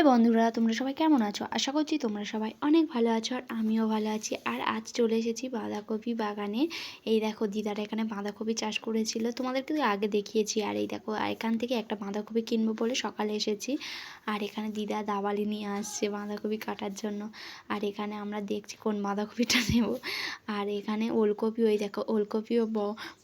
High বন্ধুরা, তোমরা সবাই কেমন আছো? আশা করছি তোমরা সবাই অনেক ভালো আছো আর আমিও ভালো আছি। আর আজ চলে এসেছি বাঁধাকপি বাগানে। এই দেখো দিদারা এখানে বাঁধাকপি চাষ করেছিল, তোমাদেরকে তো আগে দেখিয়েছি। আর এই দেখো এখান থেকে একটা বাঁধাকপি কিনবো বলে সকালে এসেছি। আর এখানে দিদা দাবালি নিয়ে আসছে বাঁধাকপি কাটার জন্য। আর এখানে আমরা দেখছি কোন বাঁধাকপিটা নেব। আর এখানে ওলকপি, ওই দেখো ওলকপিও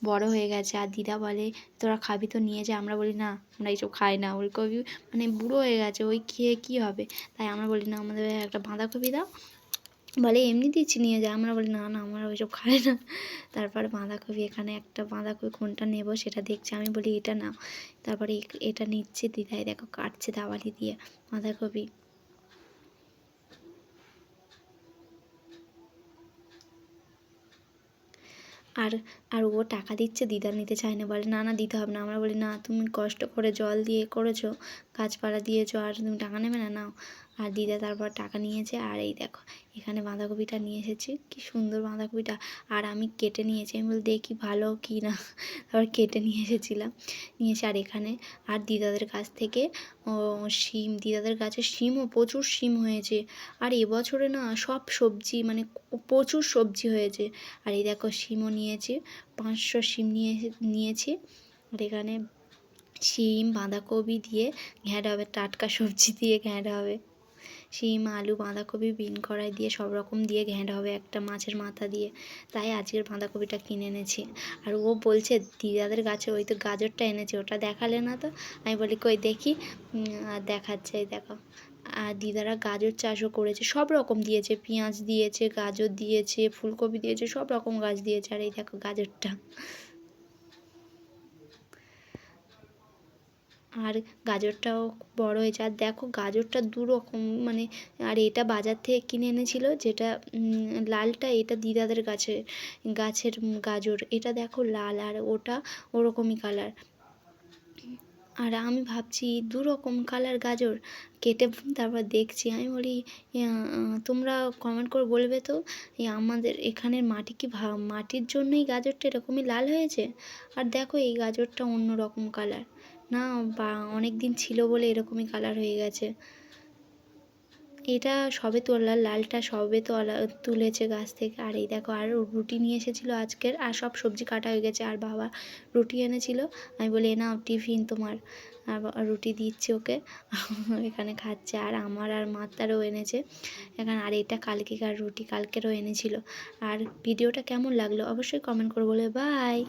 বড় হয়ে গেছে। আর দিদা বলে তোরা খাবি তো নিয়ে যা। আমরা বলি না, আমরা এইসব খাই না, ওলকপি মানে বুড়ো হয়ে গেছে, ওই খেয়ে কী হবে। তাই আমরা বলি না, আমাদের একটা বাঁধাকপি দাও। বলে এমনি দিচ্ছি নিয়ে যায়। আমরা বলি না না, আমরা ওইসব খাই না। তারপরে বাঁধাকপি, এখানে একটা বাঁধাকপি কোনটা নেব সেটা দেখছি। আমি বলি এটা নাও। তারপরে এটা নিচ্ছে, দিদাই দেখো কাটছে দাওয়ালি দিয়ে বাঁধাকপি। আর আর ও টাকা দিচ্ছে, দিদা নিতে চায় না, বলে না না দিতে হবে না। আমরা বলি না, তুমি কষ্ট করে জল দিয়ে করেছো, গাছপালা দিয়েছো, আর তুমি টাকা নেবে না, নাও। আর দিদা তারপর টাকা নিয়েছে। আর এই দেখো এখানে বাঁধাকপিটা নিয়ে এসেছি, কি সুন্দর বাঁধাকপিটা। আর আমি কেটে নিয়েছি, আমি বলি দেখি ভালো কি না। তারপর কেটে নিয়ে এসেছিলাম, নিয়েছি। আর এখানে আর দিদাদের কাছ থেকে শিম, দিদাদের গাছে শিমও প্রচুর শিম হয়েছে। আর এবছরে না সব সবজি মানে প্রচুর সবজি হয়েছে। আর এই দেখো শিমও নিয়েছি, 500 শিম নিয়েছি। আর এখানে শিম বাঁধাকপি দিয়ে ঘ্যাঁট হবে, টাটকা সবজি দিয়ে ঘ্যাঁট হবে। শিম আলু বাঁধাকপি বিন কড়াই দিয়ে সব রকম দিয়ে ঘ্যাঁট হবে একটা মাছের মাথা দিয়ে। তাই আজকের বাঁধাকপিটা কিনে এনেছি। আর ও বলছে দিদাদের গাছে ওই তো গাজরটা এনেছে, ওটা দেখালে না তো। আমি বলি কই দেখি। আর দেখাচ্ছে, এই দেখো। আর দিদারা গাজর চাষও করেছে, সব রকম দিয়েছে, পেঁয়াজ দিয়েছে, গাজর দিয়েছে, ফুলকপি দিয়েছে, সব রকম গাছ দিয়েছে। আর এই দেখো গাজরটা। আর গাজরটাও বড় হয়েছে। আর দেখো গাজরটা দু রকম মানে। আর এটা বাজার থেকে কিনে এনেছিল, যেটা লালটা, এটা দিদাদের গাছের গাজর। এটা দেখো লাল, আর ওটা ওরকমই কালার। আর আমি ভাবছি দু রকম কালার গাজর কেটে তারপর দেখছি। আমি বলি তোমরা কমেন্ট করে বলবে তো, আমাদের এখানের মাটি কি মাটির জন্যই গাজরটা এরকমই লাল হয়েছে। আর দেখো এই গাজরটা অন্য রকম কালার, না বা অনেক দিন ছিল বলে এরকমই কালার হয়ে গেছে। এটা সবে তোলা, লালটা সবে তুলেছে গাছ থেকে। আর এই দেখো আর রুটি নিয়ে এসেছিলো আজকের, আর সব সবজি কাটা হয়ে গেছে। আর বাবা রুটি এনেছিল, আমি বলি নাও টিফিন তোমার। আর রুটি দিচ্ছি ওকে, এখানে খাচ্ছে। আর আমার আর মাতারও এনেছে এখানে। আর এটা কালকেকার রুটি, কালকেরও এনেছিল। আর ভিডিওটা কেমন লাগলো অবশ্যই কমেন্ট করে বলে। বাই।